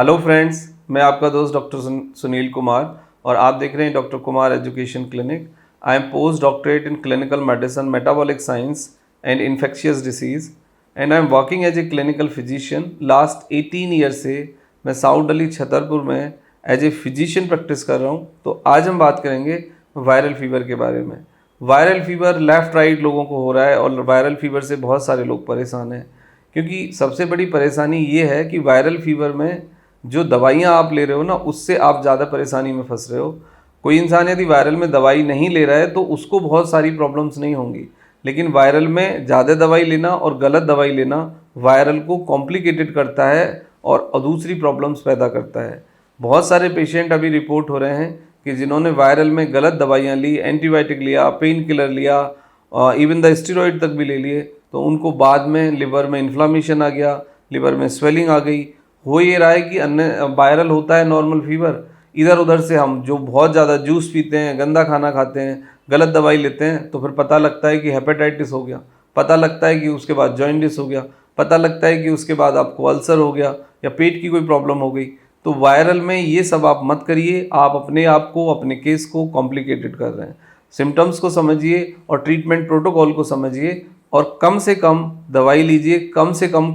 Hello friends, मैं आपका दोस्त डॉक्टर सुनील कुमार और आप देख रहे हैं doctor Kumar education clinic. I am post doctorate in clinical medicine, metabolic science and infectious disease and I am working as a clinical physician. Last 18 year से मैं साउथ दिल्ली छतरपुर में एज ए फिजिशियन प्रैक्टिस कर रहा हूँ। तो आज हम बात करेंगे वायरल फीवर के बारे में। वायरल फीवर लेफ़्ट राइट लोगों को हो रहा है और वायरल फीवर से बहुत सारे लोग परेशान हैं, क्योंकि सबसे बड़ी परेशानी ये है कि वायरल फीवर में जो दवाइयाँ आप ले रहे हो ना, उससे आप ज़्यादा परेशानी में फंस रहे हो। कोई इंसान यदि वायरल में दवाई नहीं ले रहा है तो उसको बहुत सारी प्रॉब्लम्स नहीं होंगी, लेकिन वायरल में ज़्यादा दवाई लेना और गलत दवाई लेना वायरल को कॉम्प्लिकेटेड करता है और दूसरी प्रॉब्लम्स पैदा करता है। बहुत सारे पेशेंट अभी रिपोर्ट हो रहे हैं कि जिन्होंने वायरल में गलत दवाइयाँ ली, एंटीबायोटिक लिया, पेन किलर लिया, इवन द स्टेरॉइड तक भी ले लिए, तो उनको बाद में लिवर में इन्फ्लामेशन आ गया, लिवर में स्वेलिंग आ गई। हो ये रहा है कि अन्य वायरल होता है नॉर्मल फीवर, इधर उधर से हम जो बहुत ज़्यादा जूस पीते हैं, गंदा खाना खाते हैं, गलत दवाई लेते हैं, तो फिर पता लगता है कि हेपेटाइटिस हो गया, पता लगता है कि उसके बाद जॉइंटिस हो गया, पता लगता है कि उसके बाद आपको अल्सर हो गया या पेट की कोई प्रॉब्लम हो गई। तो वायरल में ये सब आप मत करिए, आप अपने आप को, अपने केस को कॉम्प्लिकेटेड कर रहे हैं। सिम्टम्स को समझिए और ट्रीटमेंट प्रोटोकॉल को समझिए और कम से कम दवाई लीजिए, कम से कम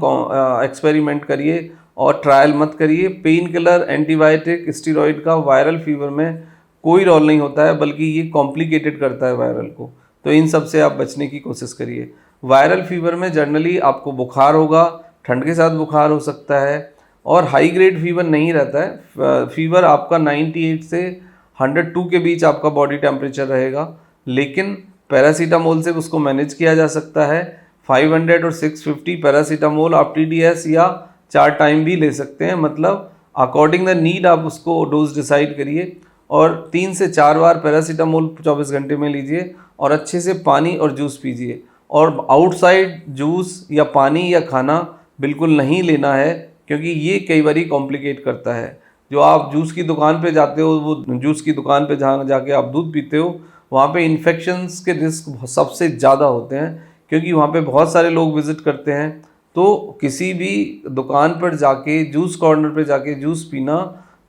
एक्सपेरिमेंट करिए और ट्रायल मत करिए। पेन किलर, एंटीबायोटिक, स्टेरॉइड का वायरल फीवर में कोई रोल नहीं होता है, बल्कि ये कॉम्प्लिकेटेड करता है वायरल को। तो इन सब से आप बचने की कोशिश करिए। वायरल फीवर में जनरली आपको बुखार होगा, ठंड के साथ बुखार हो सकता है और हाई ग्रेड फीवर नहीं रहता है। फीवर आपका 98 से 102 के बीच आपका बॉडी टेम्परेचर रहेगा, लेकिन पैरासीटामोल से उसको मैनेज किया जा सकता है। 500 और 650 पैरासीटामोल आप TDS या 4 टाइम भी ले सकते हैं, मतलब अकॉर्डिंग द नीड आप उसको डोज डिसाइड करिए। और 3 से 4 बार पैरासीटामोल 24 घंटे में लीजिए और अच्छे से पानी और जूस पीजिए। और आउटसाइड जूस या पानी या खाना बिल्कुल नहीं लेना है, क्योंकि ये कई बार कॉम्प्लिकेट करता है। जो आप जूस की दुकान पे जाते हो, वो जूस की दुकान पे जहाँ जाके आप दूध पीते हो, वहाँ पे इन्फेक्शंस के रिस्क सबसे ज़्यादा होते हैं, क्योंकि वहाँ पे बहुत सारे लोग विज़िट करते हैं। तो किसी भी दुकान पर जाके, जूस कॉर्नर पे जाके जूस पीना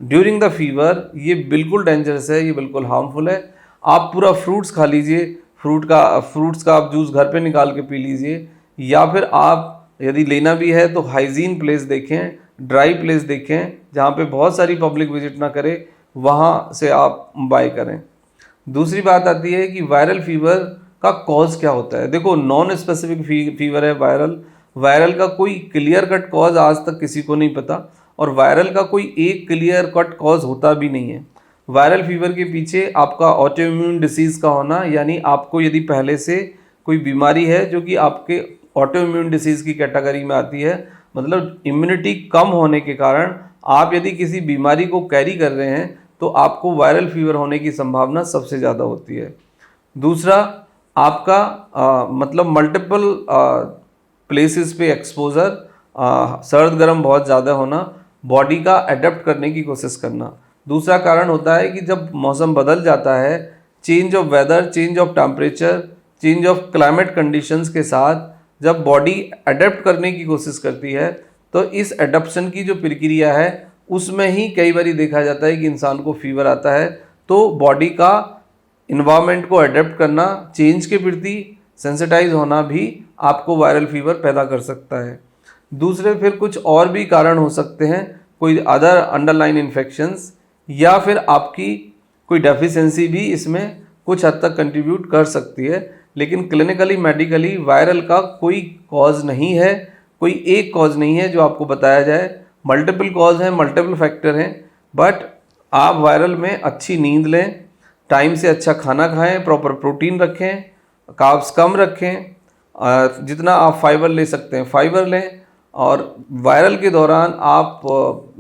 ड्यूरिंग द फीवर, ये बिल्कुल डेंजरस है, ये बिल्कुल हार्मफुल है। आप पूरा फ्रूट्स खा लीजिए, फ्रूट्स का आप जूस घर पे निकाल के पी लीजिए, या फिर आप यदि लेना भी है तो हाइजीन प्लेस देखें, ड्राई प्लेस देखें, जहाँ पे बहुत सारी पब्लिक विजिट ना करे, वहाँ से आप बाय करें। दूसरी बात आती है कि वायरल फीवर का कॉज क्या होता है। देखो, नॉन स्पेसिफिक फीवर है वायरल का कोई क्लियर कट कॉज आज तक किसी को नहीं पता, और वायरल का कोई एक क्लियर कट कॉज होता भी नहीं है। वायरल फीवर के पीछे आपका ऑटोइम्यून डिसीज़ का होना, यानी आपको यदि पहले से कोई बीमारी है जो कि आपके ऑटोइम्यून डिसीज़ की कैटेगरी में आती है, मतलब इम्यूनिटी कम होने के कारण आप यदि किसी बीमारी को कैरी कर रहे हैं, तो आपको वायरल फीवर होने की संभावना सबसे ज़्यादा होती है। दूसरा, आपका मतलब मल्टीपल प्लेसेस पे एक्सपोजर, सर्द गर्म बहुत ज़्यादा होना, बॉडी का अडेप्ट करने की कोशिश करना। दूसरा कारण होता है कि जब मौसम बदल जाता है, change of weather, change of temperature, change of climate conditions के साथ जब बॉडी अडेप्ट करने की कोशिश करती है, तो इस एडप्शन की जो प्रक्रिया है उसमें ही कई बार देखा जाता है कि इंसान को फीवर आता है। तो बॉडी का इन्वायरमेंट को अडेप्ट करना, चेंज के प्रति सेंसिटाइज होना भी आपको वायरल फीवर पैदा कर सकता है। दूसरे फिर कुछ और भी कारण हो सकते हैं, कोई अदर अंडरलाइन इन्फेक्शंस, या फिर आपकी कोई डेफिशिएंसी भी इसमें कुछ हद तक कंट्रीब्यूट कर सकती है। लेकिन क्लिनिकली, मेडिकली वायरल का कोई कॉज नहीं है, कोई एक कॉज नहीं है जो आपको बताया जाए। मल्टीपल कॉज हैं, मल्टीपल फैक्टर हैं, बट आप वायरल में अच्छी नींद लें, टाइम से अच्छा खाना खाएं, प्रॉपर प्रोटीन रखें, कार्ब्स कम रखें, जितना आप फाइबर ले सकते हैं फाइबर लें, और वायरल के दौरान आप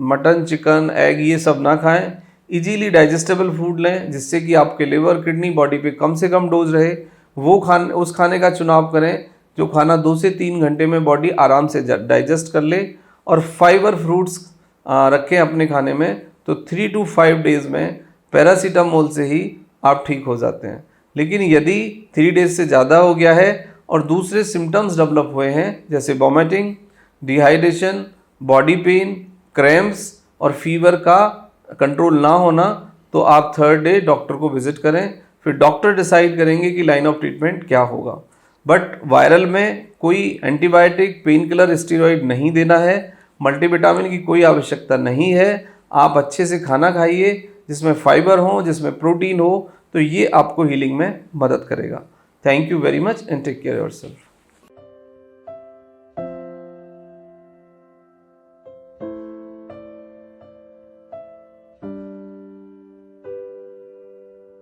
मटन, चिकन, एग ये सब ना खाएं। इजीली डाइजेस्टेबल फूड लें, जिससे कि आपके लिवर, किडनी, बॉडी पे कम से कम डोज रहे। वो उस खाने का चुनाव करें जो खाना 2 से 3 घंटे में बॉडी आराम से डाइजेस्ट कर ले, और फाइबर फ्रूट्स रखें अपने खाने में। तो 3 to 5 डेज़ में पैरासीटामोल से ही आप ठीक हो जाते हैं। लेकिन यदि 3 डेज से ज़्यादा हो गया है और दूसरे सिम्टम्स डेवलप हुए हैं, जैसे vomiting, dehydration, body pain, cramps, और फीवर का कंट्रोल ना होना तो आप थर्ड डे डॉक्टर को विजिट करें, फिर डॉक्टर डिसाइड करेंगे कि लाइन ऑफ ट्रीटमेंट क्या होगा। बट वायरल में कोई एंटीबायोटिक, पेन किलर, स्टेरॉइड नहीं देना है, मल्टीविटामिन की कोई आवश्यकता नहीं है। आप अच्छे से खाना खाइए जिसमें फाइबर हो, जिसमें प्रोटीन हो, तो ये आपको हीलिंग में मदद करेगा। Thank you very much and take care yourself.